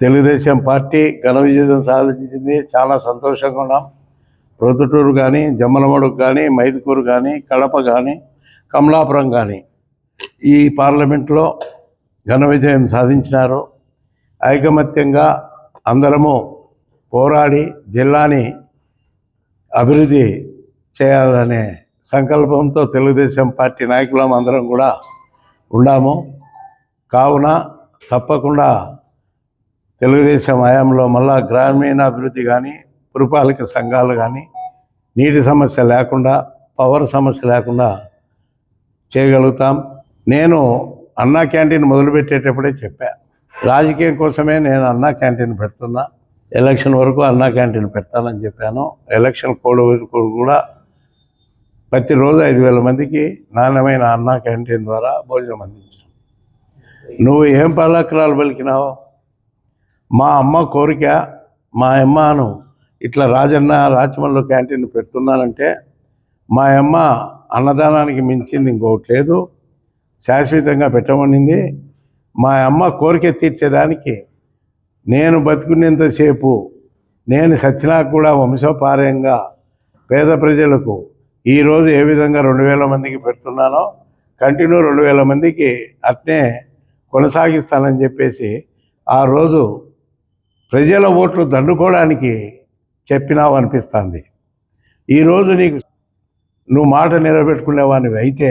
Telugu Desam party ఘన విజయం సాధించింది. చాలా సంతోషంగా ఉన్నాం. ప్రొద్దుటూరు కానీ, జమ్మలమడుగు కానీ, మైదుకూరు కానీ, కడప కానీ, కమలాపురం కానీ ఈ పార్లమెంట్లో ఘన విజయం సాధించినారు. ఐకమత్యంగా అందరము పోరాడి జిల్లాని అభివృద్ధి చేయాలనే సంకల్పంతో తెలుగుదేశం పార్టీ నాయకులం అందరం కూడా ఉన్నాము. కావున తప్పకుండా తెలుగుదేశం హయాంలో మళ్ళా గ్రామీణాభివృద్ధి కానీ, పురపాలిక సంఘాలు కానీ నీటి సమస్య లేకుండా, పవర్ సమస్య లేకుండా చేయగలుగుతాం. నేను అన్నా క్యాంటీన్ మొదలుపెట్టేటప్పుడే చెప్పా, రాజకీయం కోసమే నేను అన్నా క్యాంటీన్ పెడుతున్నా, ఎలక్షన్ వరకు అన్నా క్యాంటీన్ పెడతానని చెప్పాను. ఎలక్షన్ కోడ్ కూడా ప్రతిరోజు 5,000 మందికి నాణ్యమైన అన్నా క్యాంటీన్ ద్వారా భోజనం అందించాను. నువ్వు ఏం పల్లకరాలు పలికినావు? మా అమ్మ కోరిక, మా అమ్మను ఇట్లా రాజమల్లో క్యాంటీన్ పెడుతున్నానంటే, మా అమ్మ అన్నదానానికి మించింది ఇంకొకటి లేదు, శాశ్వతంగా పెట్టమనింది. మా అమ్మ కోరిక తీర్చేదానికి నేను బతుకునేంతసేపు, నేను సచ్చినా కూడా వంశపార్యంగా పేద ప్రజలకు ఈరోజు ఏ విధంగా 2,000 మందికి పెడుతున్నానో కంటిన్యూ 2,000 మందికి అట్నే కొనసాగిస్తానని చెప్పేసి ఆ రోజు ప్రజల ఓట్లు దండుకోవడానికి చెప్పినావు అనిపిస్తుంది. ఈరోజు నువ్వు మాట నిలబెట్టుకునేవానివి అయితే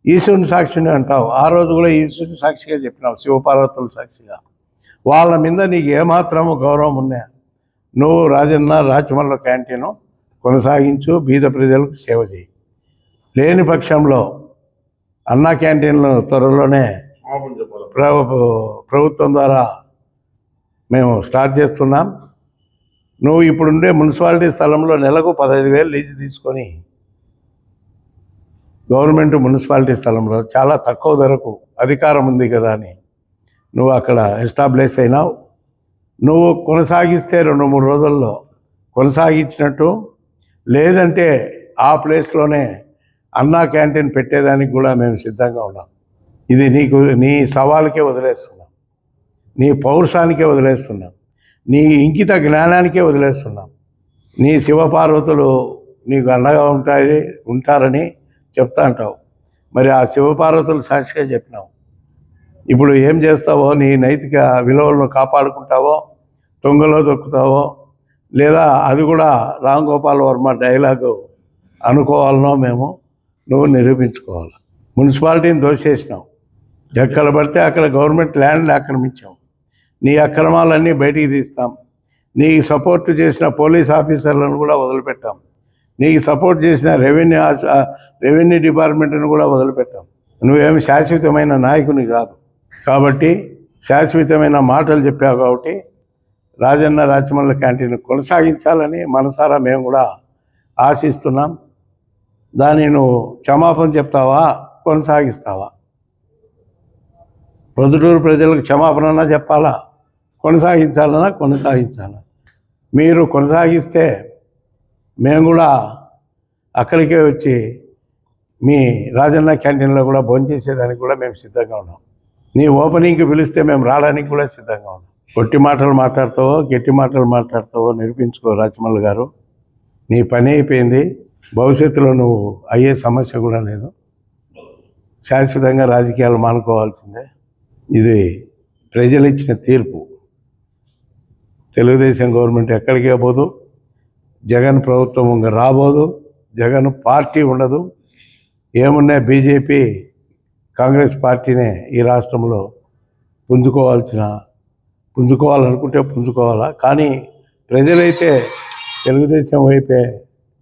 ఈశ్వరుని సాక్షిని అంటావు. ఆ రోజు కూడా ఈశ్వరుని సాక్షిగా చెప్పినావు, శివపార్వతుల సాక్షిగా. వాళ్ళ మీద నీకు ఏమాత్రము గౌరవం ఉన్నా నువ్వు రాజమల్ల క్యాంటీను కొనసాగించు, బీద ప్రజలకు సేవ చేయి. లేని పక్షంలో అన్నా క్యాంటీన్లు త్వరలోనే ప్రభుత్వం ద్వారా మేము స్టార్ట్ చేస్తున్నాం. నువ్వు ఇప్పుడుండే మున్సిపాలిటీ స్థలంలో నెలకు 15,000 లీజు తీసుకొని గవర్నమెంట్ మున్సిపాలిటీ స్థలంలో చాలా తక్కువ ధరకు అధికారం ఉంది కదా అని నువ్వు అక్కడ ఎస్టాబ్లిష్ అయినావు. నువ్వు కొనసాగిస్తే 2-3 రోజుల్లో కొనసాగించినట్టు, లేదంటే ఆ ప్లేస్లోనే అన్నా క్యాంటీన్ పెట్టేదానికి కూడా మేము సిద్ధంగా ఉన్నాం. ఇది నీ సవాలుకే వదిలేస్తున్నాం, నీ పౌరుషానికే వదిలేస్తున్నాం, నీ ఇంకిత జ్ఞానానికే వదిలేస్తున్నాం. నీ శివపార్వతులు నీకు అండగా ఉంటారని చెప్తా అంటావు. మరి ఆ శివపార్వతులు సాక్షిగా చెప్పినావు. ఇప్పుడు ఏం చేస్తావో, నీ నైతిక విలువలను కాపాడుకుంటావో, తొంగలో దొక్కుతావో, లేదా అది కూడా రామ్ గోపాల్ వర్మ డైలాగు అనుకోవాలనో మేము నువ్వు నిరూపించుకోవాలి. మున్సిపాలిటీని దోషేసినావు, ఎక్కడ పడితే అక్కడ గవర్నమెంట్ ల్యాండ్లు ఆక్రమించావు. నీ అక్రమాలన్నీ బయటికి తీస్తాం. నీకు సపోర్ట్ చేసిన పోలీస్ ఆఫీసర్లను కూడా వదిలిపెట్టాం. నీకు సపోర్ట్ చేసిన రెవెన్యూ డిపార్ట్మెంట్ను కూడా వదిలిపెట్టాం. నువ్వేమి శాశ్వతమైన నాయకుని కాదు కాబట్టి, శాశ్వతమైన మాటలు చెప్పావు కాబట్టి రాజమల్ల క్యాంటీన్ కొనసాగించాలని మనసారా మేము కూడా ఆశిస్తున్నాం. దాన్ని నువ్వు క్షమాపణ చెప్తావా, కొనసాగిస్తావా? ప్రొద్దుటూరు ప్రజలకు క్షమాపణ చెప్పాలా, కొనసాగించాలా? మీరు కొనసాగిస్తే మేము కూడా అక్కడికే వచ్చి మీ రాజన్న క్యాంటీన్లో కూడా భోంచేసేదానికి కూడా మేము సిద్ధంగా ఉన్నాం. నీ ఓపెనింగ్కి పిలిస్తే మేము రావడానికి కూడా సిద్ధంగా ఉన్నాం. గట్టి మాటలు మాట్లాడతావో, గట్టి మాటలు మాట్లాడతావో నిరూపించుకో రాజమల్ల గారు. నీ పని అయిపోయింది. భవిష్యత్తులో నువ్వు అయ్యే సమస్య కూడా లేదు. శాశ్వతంగా రాజకీయాలు మానుకోవాల్సిందే. ఇది ప్రజలు ఇచ్చిన తీర్పు. తెలుగుదేశం గవర్నమెంట్ ఎక్కడికే పోదు, జగన్ ప్రభుత్వం ఇంకా రాబోదు, జగన్ పార్టీ ఉండదు. ఏమున్నా బీజేపీ కాంగ్రెస్ పార్టీనే ఈ రాష్ట్రంలో పుంజుకోవాలనుకుంటే పుంజుకోవాలా. కానీ ప్రజలైతే తెలుగుదేశం వైపే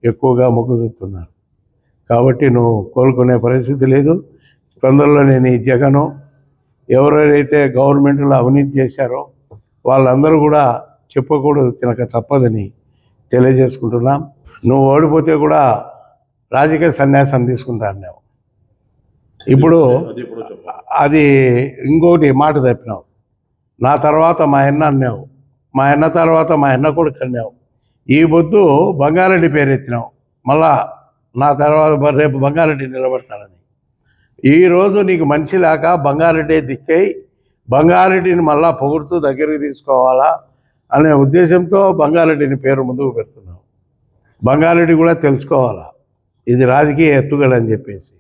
ఎక్కువగా మొగ్గు చూపుతున్నారు. కాబట్టి నువ్వు కోలుకునే పరిస్థితి లేదు. తొందరలోనే నీ జగను ఎవరైతే గవర్నమెంట్లో అవినీతి చేశారో వాళ్ళందరూ కూడా చెప్పకూడదు, తినక తప్పదని తెలియజేసుకుంటున్నాం. నువ్వు ఓడిపోతే కూడా రాజకీయ సన్యాసం తీసుకుంటా అన్నావు. ఇప్పుడు అది ఇంకోటి మాట తప్పినావు. నా తర్వాత మా అన్న అన్నావు, మా అన్న తర్వాత మా అన్న కొడుకు అన్నావు. ఈ పొద్దు బంగారెడ్డి పేరు ఎత్తినావు. మళ్ళా నా తర్వాత రేపు బంగారెడ్డి నిలబడతాడని. ఈరోజు నీకు మనిషి లేక బంగారెడ్డి దిక్కై బంగారెడ్డిని మళ్ళా పొగుడుతూ దగ్గరికి తీసుకోవాలా అనే ఉద్దేశంతో బంగారెడ్డిని పేరు ముందుకు పెడుతున్నాం. బంగారెడ్డి కూడా తెలుసుకోవాలా ఇది రాజకీయ ఎత్తుగడ అని చెప్పేసి.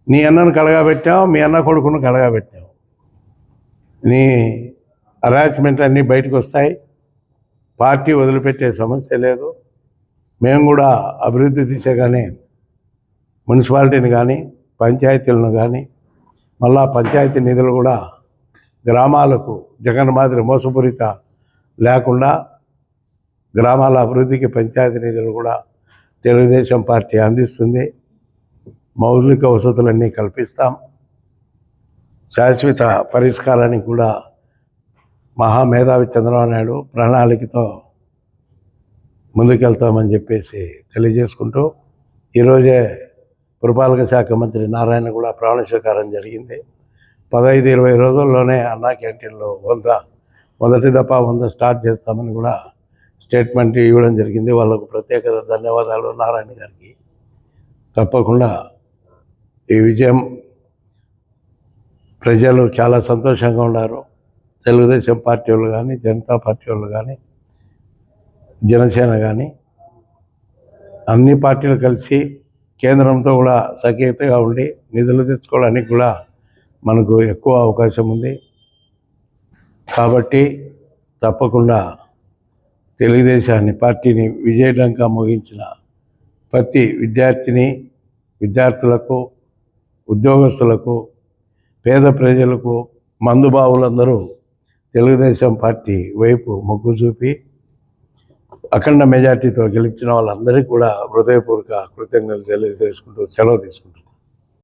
నీ అన్నను కలగబెట్టావు, మీ అన్న కొడుకును కలగబెట్టావు. నీ అరేంజ్మెంట్ అన్నీ బయటకు వస్తాయి. పార్టీ వదిలిపెట్టే సమస్య లేదు. మేము కూడా అభివృద్ధి దిశగానే మున్సిపాలిటీని కానీ పంచాయతీలను కానీ మళ్ళా పంచాయతీ నిధులు కూడా గ్రామాలకు జగన్ మాదిరి మోసపూరిత లేకుండా గ్రామాల అభివృద్ధికి పంచాయతీ నిధులు కూడా తెలుగుదేశం పార్టీ అందిస్తుంది. మౌలిక వసతులన్నీ కల్పిస్తాం. శాశ్వత పరిష్కారానికి కూడా మహామేధావి చంద్రబాబు నాయుడు ప్రణాళికతో ముందుకెళ్తామని చెప్పేసి తెలియజేసుకుంటూ ఈరోజే పురపాలక శాఖ మంత్రి నారాయణ కూడా ప్రమాణ స్వీకారం జరిగింది. 15-20 రోజుల్లోనే అన్నా క్యాంటీన్లో 100 స్టార్ట్ చేస్తామని కూడా స్టేట్మెంట్ ఇవ్వడం జరిగింది. వాళ్ళకు ప్రత్యేక ధన్యవాదాలు నారాయణ గారికి. తప్పకుండా ఈ విజయం ప్రజలు చాలా సంతోషంగా ఉన్నారు. తెలుగుదేశం పార్టీ వాళ్ళు కానీ, జనతా పార్టీ వాళ్ళు కానీ, జనసేన కానీ అన్ని పార్టీలు కలిసి కేంద్రంతో కూడా సఖ్యతగా ఉండి నిధులు తెచ్చుకోవడానికి కూడా మనకు ఎక్కువ అవకాశం ఉంది. కాబట్టి తప్పకుండా తెలుగుదేశాన్ని పార్టీని విజయడంగా ముగించిన ప్రతి విద్యార్థులకు, ఉద్యోగస్తులకు, పేద ప్రజలకు, మందుబావులందరూ తెలుగుదేశం పార్టీ వైపు మొగ్గు చూపి అఖండ మెజార్టీతో గెలిపించిన వాళ్ళందరికీ కూడా హృదయపూర్వక కృతజ్ఞతలు తెలియజేసుకుంటూ సెలవు తీసుకుంటున్నాను.